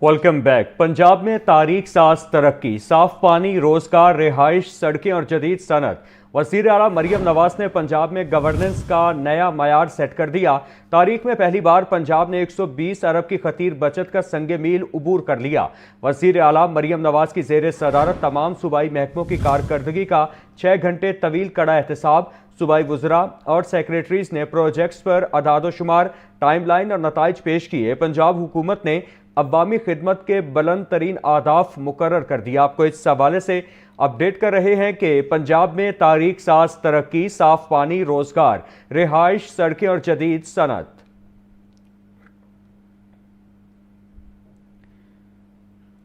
Welcome back. Punjab में तारीख साज तरक्की, साफ पानी, रोजगार, रिहाइश, सड़कें और जदीद सनत। वज़ीर आला मरियम नवाज ने पंजाब में गवर्नेंस का नया मयार सेट कर दिया। तारीख में पहली बार पंजाब ने 120 अरब की खतीर बचत का संगे मील उबूर कर लिया। वज़ीर आला मरियम नवाज की ज़ेर सदारत तमाम सूबाई महकमों की कारकर्दगी का 6 घंटे तवील कड़ा एहतसाब। सूबाई वज़रा और सेक्रेटरीज ने प्रोजेक्ट्स पर अदाद शुमार, टाइम लाइन और नताइज पेश किए। पंजाब हुकूमत ने अवामी खिदमत के बुलंद तरीन आहदाफ मुकर्रर कर दिया। आपको इस हवाले से अपडेट कर रहे हैं कि पंजाब में तारीख साज तरक्की, साफ पानी, रोजगार, रिहाइश, सड़कें और जदीद सनत।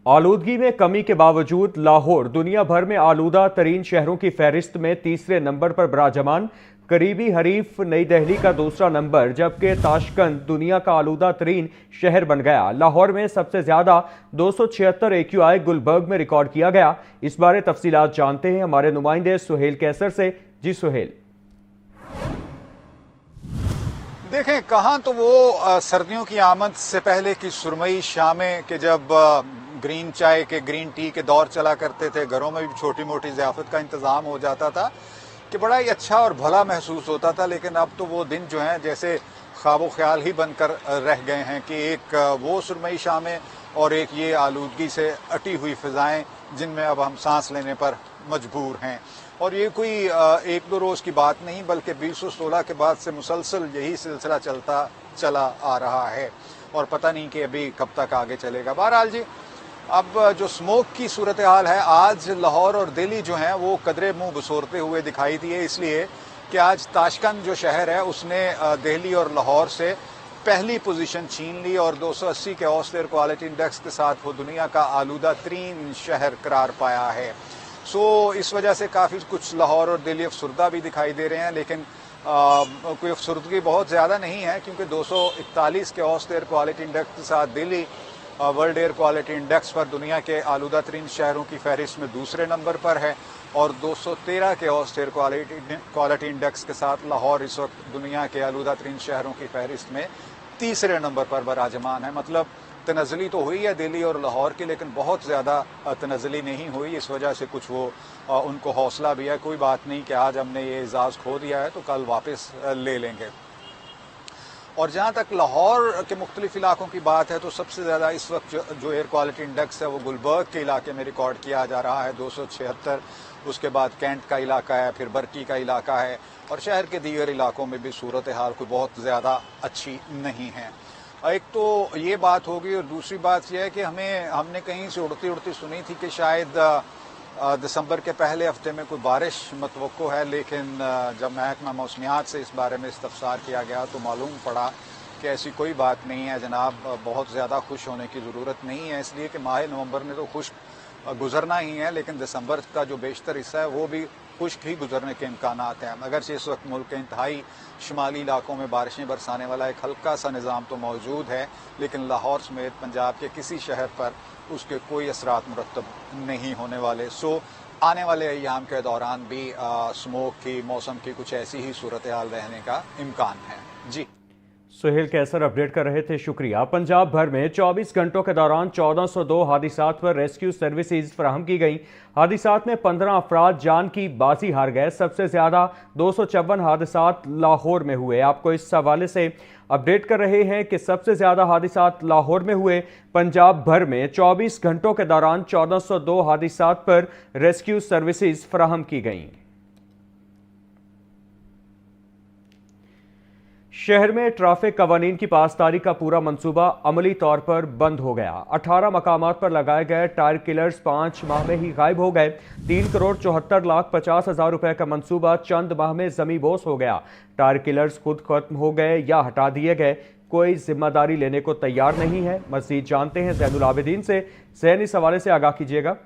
आलूदगी में कमी के बावजूद लाहौर दुनिया भर में आलूदा तरीन शहरों की फहरिस्त में तीसरे नंबर पर बराजमान। करीबी हरीफ नई दिल्ली का दूसरा नंबर, जबकि ताशकंद दुनिया का आलूदा तरीन शहर बन गया। लाहौर में सबसे ज्यादा 276 AQI गुलबर्ग में रिकॉर्ड किया गया। इस बारे तफसीलात जानते हैं हमारे नुमाइंदे सुहेल कैसर से। जी सुहेल। देखें, कहाँ तो वो सर्दियों की आमद से पहले की सुरमई शामें कि जब ग्रीन चाय के, ग्रीन टी के दौर चला करते थे, घरों में भी छोटी मोटी ज़ियाफत का इंतज़ाम हो जाता था कि बड़ा ही अच्छा और भला महसूस होता था। लेकिन अब तो वो दिन जो हैं जैसे ख्वाब ख्याल ही बनकर रह गए हैं कि एक वो सुरमई शामें और एक ये आलूदगी से अटी हुई फ़िज़ाएँ जिनमें अब हम सांस लेने पर मजबूर हैं। और ये कोई एक दो रोज़ की बात नहीं, बल्कि 2016 के बाद से मुसलसल यही सिलसिला चलता चला आ रहा है और पता नहीं कि अभी कब तक आगे चलेगा। बहरहाल जी, अब जो स्मोक की सूरत हाल है, आज लाहौर और दिल्ली जो हैं वो कदरे मुंह बसोरते हुए दिखाई दिए, इसलिए कि आज ताशकंद जो शहर है उसने दिल्ली और लाहौर से पहली पोजीशन छीन ली और 280 के ऑस्टर क्वालिटी इंडेक्स के साथ वो दुनिया का आलूदा तरीन शहर करार पाया है। सो इस वजह से काफ़ी कुछ लाहौर और दिल्ली अफसरदा भी दिखाई दे रहे हैं, लेकिन कोई अफसरदगी बहुत ज़्यादा नहीं है, क्योंकि 241 के ऑस्टर क्वालिटी इंडेक्स के साथ Delhi world air quality index पर दुनिया के आलूदा तरीन शहरों की फहरिस्त में दूसरे नंबर पर है और 213 के ऑस्टर क्वालिटी इंडेक्स के साथ लाहौर इस वक्त दुनिया के आलूदा तरीन शहरों की फहरिस्त में तीसरे नंबर पर बराजमान है। मतलब तनज़ली तो हुई है दिल्ली और लाहौर की, लेकिन बहुत ज़्यादा तनज़ली नहीं हुई। इस वजह से कुछ वो उनको हौसला भी है, कोई बात नहीं कि आज हमने ये एजाज़ खो दिया है तो कल वापस ले लेंगे। और जहाँ तक लाहौर के मुख्तलिफ इलाकों की बात है तो सबसे ज़्यादा इस वक्त जो एयर क्वालिटी इंडेक्स है वो गुलबर्ग के इलाके में रिकॉर्ड किया जा रहा है 276। उसके बाद कैंट का इलाका है, फिर बर्की का इलाका है और शहर के दीगर इलाकों में भी सूरत हाल कोई बहुत ज़्यादा अच्छी नहीं है। एक तो ये बात होगी और दूसरी बात यह है कि हमने कहीं से उड़ती सुनी थी कि शायद दिसंबर के पहले हफ्ते में कोई बारिश मतवक्को है, लेकिन जब महकमा मौसमियात से इस बारे में इस्तफसार किया गया तो मालूम पड़ा कि ऐसी कोई बात नहीं है जनाब। बहुत ज़्यादा खुश होने की ज़रूरत नहीं है, इसलिए कि माह नवंबर ने तो खुश्क गुजरना ही है, लेकिन दिसंबर का जो बेशतर हिस्सा है वो भी खुश्क ही गुजरने के इम्कानात हैं। मगर से इस वक्त मुल्क के इंतहाई शुमाली इलाकों में बारिशें बरसाने वाला एक हल्का सा निज़ाम तो मौजूद है, लेकिन लाहौर समेत पंजाब के किसी शहर पर उसके कोई असरात मुरतब नहीं होने वाले। सो आने वाले अय्याम के दौरान भी स्मोक की, मौसम की कुछ ऐसी ही सूरत हाल रहने का इम्कान है। जी सुहेल कैसर अपडेट कर रहे थे, शुक्रिया। पंजाब भर में 24 घंटों के दौरान 1402 हादिसात पर रेस्क्यू सर्विसेज फराहम की गई। हादिसात में 15 अफराद जान की बाजी हार गए। सबसे ज्यादा 254 हादिसात लाहौर में हुए। आपको इस हवाले से अपडेट कर रहे हैं कि सबसे ज्यादा हादिसात लाहौर में हुए। पंजाब भर में 24 घंटों के दौरान 1402 हादिसात पर रेस्क्यू सर्विसेज फराहम की गई। शहर में ट्रैफिक कवानीन की पासदारी का पूरा मंसूबा अमली तौर पर बंद हो गया। 18 मकामात पर लगाए गए टायर किलर्स 5 माह में ही गायब हो गए। 3,74,50,000 रुपए का मंसूबा चंद माह में ज़मीबोस हो गया। टायर किलर्स खुद खत्म हो गए या हटा दिए गए, कोई जिम्मेदारी लेने को तैयार नहीं है। मज़ीद जानते हैं ज़ैनुल आबिदीन से। ज़ैन, इस हवाले से आगाह कीजिएगा।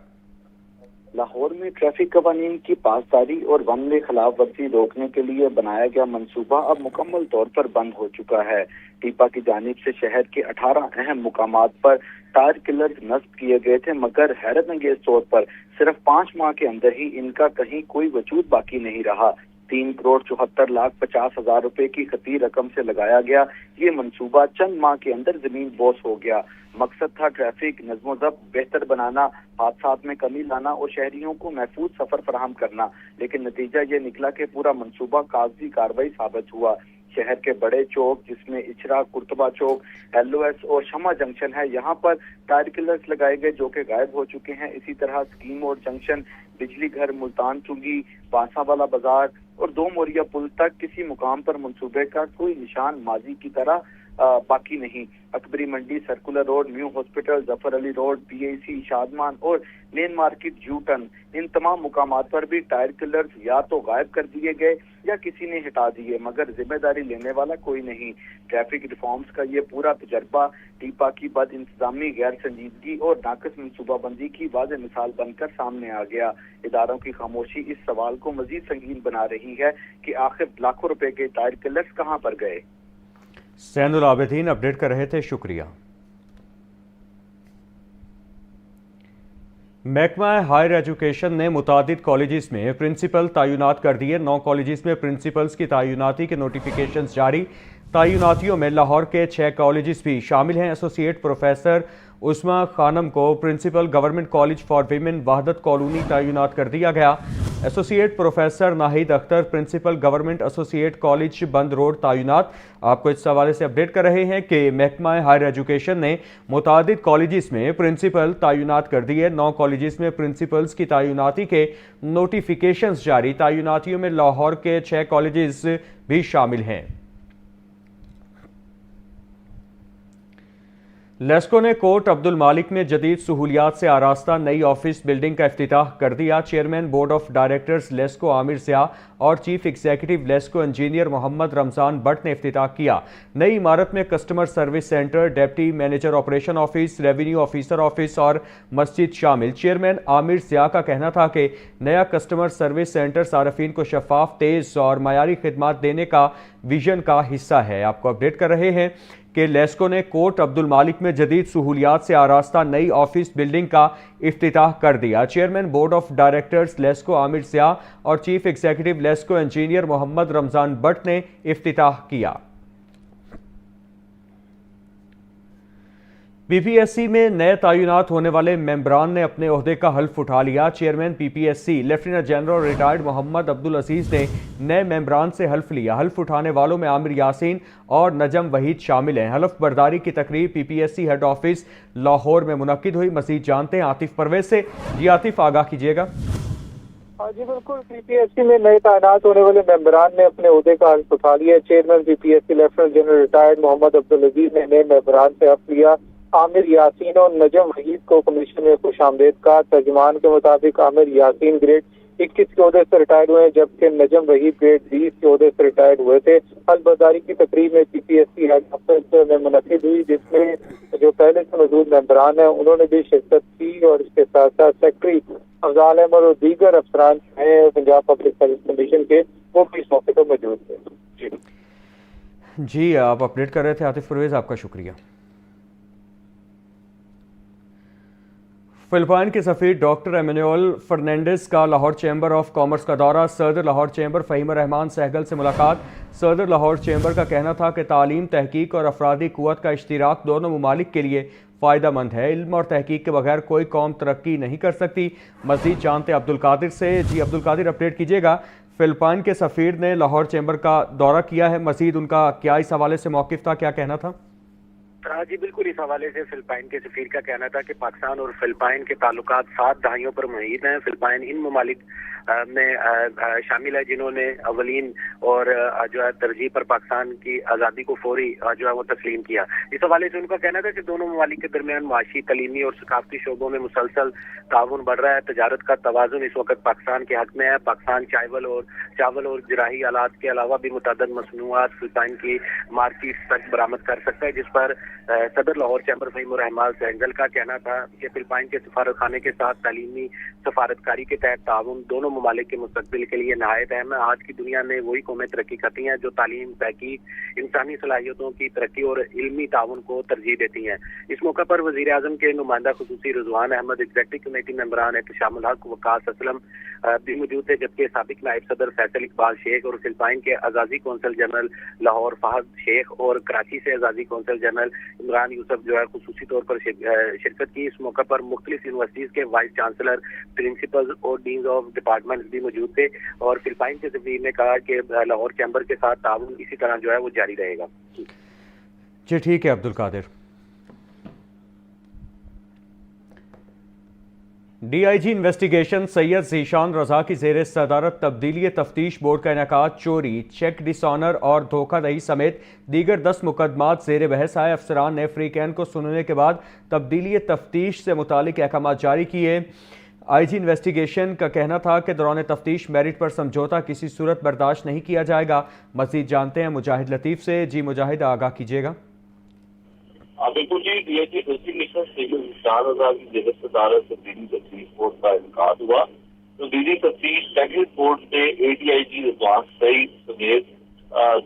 लाहौर में ट्रैफिक कवानीन की पासदारी और वनवे खिलाफ वर्जी रोकने के लिए बनाया गया मंसूबा अब मुकम्मल तौर पर बंद हो चुका है। टीपा की जानिब से शहर के 18 अहम मुकामात पर टायर किलर्स नस्ब किए गए थे, मगर हैरत अंगेज तौर पर सिर्फ 5 माह के अंदर ही इनका कहीं कोई वजूद बाकी नहीं रहा। 3,74,50,000 रुपए की खती रकम से लगाया गया। ये मंसूबा चंद माह के अंदर जमीन बोस हो गया। मकसद था ट्रैफिक नज़्म ज़ब्त बेहतर बनाना, हादसात में कमी लाना और शहरियों को महफूज सफर फराहम करना, लेकिन नतीजा ये निकला कि पूरा मंसूबा कागजी कार्रवाई साबित हुआ। शहर के बड़े चौक जिसमें इचरा, कुर्तबा चौक, LOS और शमा जंक्शन है, यहाँ पर टायर किलर्स लगाए गए जो कि गायब हो चुके हैं। इसी तरह स्कीम और जंक्शन, बिजली घर, मुल्तान चुंगी, बांसावाला बाजार और 2 मोरिया पुल तक किसी मुकाम पर मंसूबे का कोई निशान माजी की तरह बाकी नहीं। Akbari Mandi, circular road, new hospital, Zafar Ali road, PIC, Shadman और मेन मार्केट, यूटन, इन तमाम मुकामात पर भी टायर किलर्स या तो गायब कर दिए गए या किसी ने हटा दिए, मगर जिम्मेदारी लेने वाला कोई नहीं। ट्रैफिक रिफॉर्म्स का ये पूरा तजर्बा टीपा की बद इंतजामी, गैर संजीदगी और नाकस मनसूबाबंदी की वाज़ेह मिसाल बनकर सामने आ गया। इदारों की खामोशी इस सवाल को मजीद संगीन बना रही है कि आखिर लाखों रुपए के टायर किलर्स कहाँ पर गए। सैनुल आबिदीन अपडेट कर रहे थे, शुक्रिया। महकमा हायर एजुकेशन ने मुतादिद कॉलेजेस में प्रिंसिपल तैनात कर दिए। 9 कॉलेजेस में प्रिंसिपल्स की तैनाती के नोटिफिकेशन जारी। तैनातियों में लाहौर के 6 कॉलेजेस भी शामिल हैं। एसोसिएट प्रोफेसर उस्मा खानम को principal government college for women Wahdat colony तैनात कर दिया गया। Associate professor Nahid Akhtar principal government associate college Band road तैनात। आपको इस हवाले से अपडेट कर रहे हैं कि महकमा हायर एजुकेशन ने मुतादिद कॉलेजेस में प्रिंसिपल तैनात कर दिए। 9 कॉलेजेस में प्रिंसिपल्स की तैनाती के नोटिफिकेशंस जारी। तैनातियों में लाहौर के 6 कॉलेजेस भी शामिल हैं। लेस्को ने कोट अब्दुल मालिक में जदीद सहूलियात से आरास्ता नई ऑफिस बिल्डिंग का इफ्तिताह कर दिया। Chairman board of directors LESCO Aamir Siyah और chief executive LESCO engineer Mohammad Ramzan Bhatt ने इफ्तिताह किया। नई इमारत में customer service centre, deputy manager operation office, revenue officer office और मस्जिद शामिल। चेयरमैन आमिर सियाह का कहना था कि नया कस्टमर सर्विस सेंटर सार्फिन को शफाफ, तेज और मयारी खिदमत देने का विजन का हिस्सा है। आपको अपडेट कर रहे हैं कि लेस्को ने कोट अब्दुल मालिक में जदीद सहूलियात से आरास्ता नई ऑफिस बिल्डिंग का इफ्तिताह कर दिया। Chairman board of directors LESCO Aamir Siyah और chief executive LESCO engineer Mohammad Ramzan Bhatt ने इफ्तिताह किया। PPSC में नए तैनात होने वाले मेंबरान ने अपने ओहदे का हल्फ उठा लिया। Chairman PPSC lieutenant general retired Mohammad Abdul Aziz ने नए मेंबरान से हल्फ लिया। हल्फ उठाने वालों में आमिर यासीन और नजम वहीद शामिल हैं। हल्फ बर्दारी की तकरीब PPSC हेड ऑफिस लाहौर में मुनक्किद हुई। मजीद जानते हैं आतिफ परवेज से। जी आतिफ, आगाह कीजिएगा। जी बिल्कुल, PPSC में नए तैनात होने वाले मेंबरान ने अपने ओहदे का हल्फ उठा लिया। Chairman PPSC lieutenant general retired Mohammad Abdul Aziz ने नए मेंबरान से हल्फ लिया। आमिर यासीन और नजम वहीद को कमीशन में खुश आमदेद का। तर्जुमान के मुताबिक आमिर यासीन ग्रेड 21 के ओहदे से रिटायर्ड हुए, जबकि नजम वहीद ग्रेड 20 के ओहदे से रिटायर्ड हुए थे। हल्फबर्दारी की तकरीब में PPSC हेड ऑफिस में मुनक्किद हुई, जिसमें जो पहले से मौजूद मेंबरान हैं उन्होंने भी शिरकत की और इसके साथ साथ सेक्रेटरी अफजाल अहमद और दीगर अफसरान हैं पंजाब पब्लिक सर्विस कमीशन के, वो भी इस मौके पर मौजूद थे। जी, आप अपडेट कर रहे थे आतिफ परवेज, आपका शुक्रिया। फिलिपाइन के सफीर डॉक्टर एमेनुअल फर्नांडिस का लाहौर चैम्बर ऑफ कॉमर्स का दौरा। सदर लाहौर चैम्बर फ़हीम रहमान सहगल से मुलाकात। सदर लाहौर चैम्बर का कहना था कि तालीम, तहकीक और अफरादी कुव्वत का इश्तिराक दोनों ममालिक के लिए फ़ायदेमंद है। इल्म और तहकीक के बगैर कोई कौम तरक्की नहीं कर सकती। मज़ीद जानते अब्दुल कादिर से। जी अब्दुल कादिर, अपडेट कीजिएगा। फिलिपाइन के सफीर ने लाहौर चैम्बर का दौरा किया है, मज़ीद उनका क्या इस हवाले से मौक़िफ़ था, क्या कहना था? जी बिल्कुल, इस हवाले से फिलिपाइन के सफीर का कहना था कि पाकिस्तान और फिलिपाइन के ताल्लुकात 7 दहाइयों पर मुहित हैं। फिलिपाइन इन ममालिक में शामिल है जिन्होंने अवलीन और जो है तरजीह पर पाकिस्तान की आज़ादी को फौरी जो है वो तस्लीम किया। इस हवाले से उनका कहना था कि दोनों ममालिक के दरमियान माशी, तलीमी और सकाफती शोबों में मुसलसल ताउन बढ़ रहा है। तजारत का तवाज़ुन इस वक्त पाकिस्तान के हक में है। पाकिस्तान चावल और ज़राई आलात के अलावा भी मुतअद्दिद मसनूआत फिलिपाइन की मार्केट तक बरामद कर सकता है, जिस पर صدر لاہور چیمبر فہیم الرحمن سینگل کا کہنا تھا کہ فلپائن کے سفارت خانے کے ساتھ تعلیمی سفارتکاری کے تحت تعاون دونوں ممالک کے مستقبل کے لیے نہایت اہم ہے۔ آج کی دنیا میں وہی قومیں ترقی کرتی ہیں جو تعلیم، تحقیق، انسانی صلاحیتوں کی ترقی اور علمی تعاون کو ترجیح دیتی ہیں۔ اس موقع پر وزیر اعظم کے نمائندہ خصوصی رضوان احمد، ایگزیکٹو کمیٹی ممبران احتشام الحق، وقاص اسلم بھی موجود تھے، جبکہ سابق نائب صدر فیصل اقبال شیخ اور فلپائن کے اعزازی کونسل جنرل لاہور فہد شیخ اور کراچی سے اعزازی کونسل جنرل عمران یوسف جو ہے خصوصی طور پر شرکت کی۔ اس موقع پر مختلف یونیورسٹیز کے وائس چانسلر، پرنسپل اور ڈینز آف ڈپارٹمنٹس بھی موجود تھے، اور فلپائن کے سفیر نے کہا کہ لاہور چیمبر کے ساتھ تعاون اسی طرح جو ہے وہ جاری رہے گا۔ جی ٹھیک ہے عبد القادر۔ ڈی آئی جی انویسٹیگیشن سید ذیشان رضا کی زیر صدارت تبدیلی تفتیش بورڈ کا انعقاد چوری، چیک ڈس آنر اور دھوکہ دہی سمیت دیگر 10 مقدمات زیر بحث آئے۔ افسران نے فریقین کو سننے کے بعد تبدیلی تفتیش سے متعلق احکامات جاری کیے۔ آئی جی انویسٹیگیشن کا کہنا تھا کہ دوران تفتیش میرٹ پر سمجھوتہ کسی صورت برداشت نہیں کیا جائے گا۔ مزید جانتے ہیں مجاہد لطیف سے۔ جی مجاہد، آگاہ کیجیے گا۔ بالکل جی، ڈی آئی جی انویسٹیگیشن سید ذیشان رضا کی زیر صدارت تبدیلی تفتیش بورڈ کا انعقاد ہوا۔ تبدیلی تفتیش سیکرٹریٹ بورڈ سے اے ڈی آئی جی رضوان سعید سمیت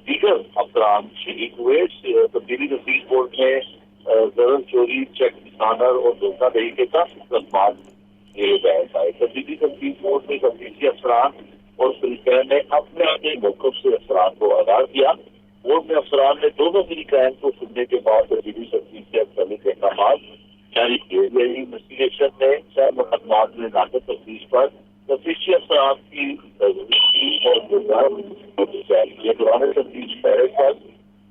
دیگر افسران شریک ہوئے۔ تبدیلی تفتیش بورڈ میں زر چوری، چیک ڈسآنر اور دھوکہ دہی کے 10 مقدمات زیر بحث آئے۔ تبدیلی تفتیش بورڈ میں تفتیشی افسران اور فریقین نے اپنے اپنے موقف سے افسران کو آگاہ کیا۔ بورڈ میں افسران نے دونوں فریقین کو سننے کے بعد تبدیلی تفتیش سے متعلق احکامات جاری کیے۔ انویسٹیگیشن نے 6 مقدمات میں ناقص تفتیش پر تفتیشی افسران کی دوران تفتیش میرٹ پر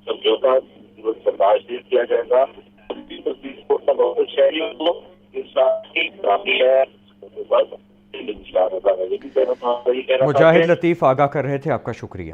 سمجھوتہ برداشت نہیں کیا جائے گا۔ تفتیش بورڈ کا مقصد شہریوں کو انسانی خرابی ہے۔ مجاہد لطیف آگاہ کر رہے تھے، آپ کا شکریہ۔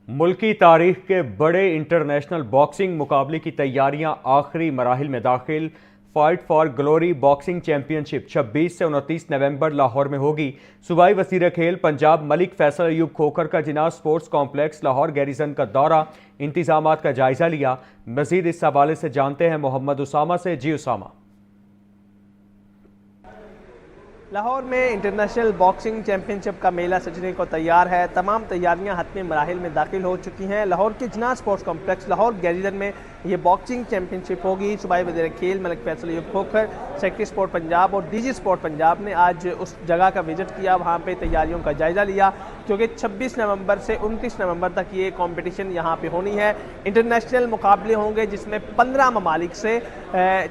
ملکی تاریخ کے بڑے انٹرنیشنل باکسنگ مقابلے کی تیاریاں آخری مراحل میں داخل۔ Fight for glory boxing championship 26 سے 29 نومبر لاہور میں ہوگی۔ صوبائی وزیر کھیل پنجاب ملک فیصل ایوب کھوکھر کا جناح سپورٹس کمپلیکس لاہور گیریزن کا دورہ، انتظامات کا جائزہ لیا۔ مزید اس حوالے سے جانتے ہیں محمد اسامہ سے۔ جی اسامہ۔ لاہور میں انٹرنیشنل باکسنگ چیمپئن شپ کا میلہ سجنے کو تیار ہے۔ تمام تیاریاں حتمی مراحل میں داخل ہو چکی ہیں۔ لاہور کے جناح سپورٹس کمپلیکس لاہور گیریزن میں یہ باکسنگ چیمپئن شپ ہوگی۔ صوبائی وزیر کھیل ملک فیصل ایوب کھوکھر، سیکرٹری سپورٹ پنجاب اور ڈی جی سپورٹ پنجاب نے آج اس جگہ کا وزٹ کیا، وہاں پہ تیاریوں کا جائزہ لیا، کیونکہ 26 نومبر سے 29 نومبر تک یہ کمپٹیشن یہاں پہ ہونی ہے۔ انٹرنیشنل مقابلے ہوں گے جس میں 15 ممالک سے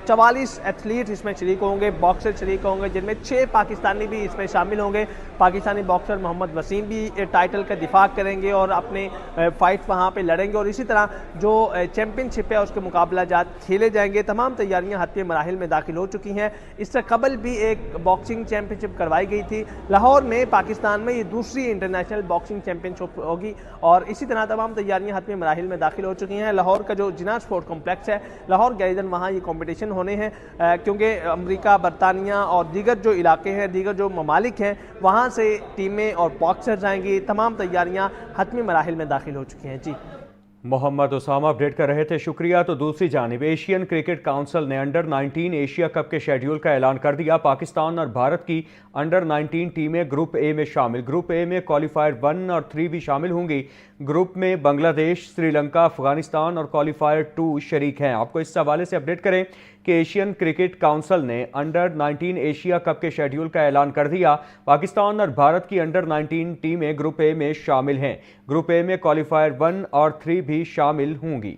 44 ایتھلیٹ اس میں شریک ہوں گے، باکسر شریک ہوں گے، جن میں 6 پاکستانی بھی اس میں شامل ہوں گے۔ پاکستانی باکسر محمد وسیم بھی ٹائٹل کا دفاع کریں گے اور اپنے فائٹ وہاں پہ لڑیں گے، اور اسی طرح جو چیمپئن شپ ہے اس کے مقابلہ جات کھیلے جائیں گے۔ تمام تیاریاں حتمی مراحل میں داخل ہو چکی ہیں۔ اس سے قبل بھی ایک باکسنگ چیمپئن شپ کروائی گئی تھی لاہور میں، پاکستان میں۔ یہ دوسری انٹرنیشنل باکسنگ چیمپئن شپ ہوگی، اور اسی طرح تمام تیاریاں حتمی مراحل میں داخل ہو چکی ہیں۔ لاہور کا جو جناح سپورٹ کمپلیکس ہے لاہور گیریزن، وہاں یہ کمپٹیشن ہونے ہیں، کیونکہ امریکہ، برطانیہ اور دیگر جو علاقے ہیں، دیگر جو ممالک ہیں، وہاں سے ٹیمیں اور باکسرز آئیں گی۔ تمام تیاریاں حتمی مراحل میں داخل ہو چکی ہیں۔ جی محمد اسامہ اپڈیٹ کر رہے تھے، شکریہ۔ تو دوسری جانب ایشین کرکٹ کونسل نے انڈر 19 ایشیا کپ کے شیڈیول کا اعلان کر دیا۔ پاکستان اور بھارت کی انڈر 19 ٹیمیں گروپ اے میں شامل۔ گروپ اے میں کوالیفائر 1 اور 3 بھی شامل ہوں گی۔ گروپ میں بنگلہ دیش، سری لنکا، افغانستان اور کوالیفائر 2 شریک ہیں۔ آپ کو اس حوالے سے اپڈیٹ کریں کہ ایشین کرکٹ کونسل نے انڈر 19 ایشیا کپ کے شیڈیول کا اعلان کر دیا۔ پاکستان اور بھارت کی انڈر 19 ٹیمیں گروپ اے میں شامل ہیں۔ گروپ اے میں کوالیفائر 1 اور 3 بھی شامل ہوں گی۔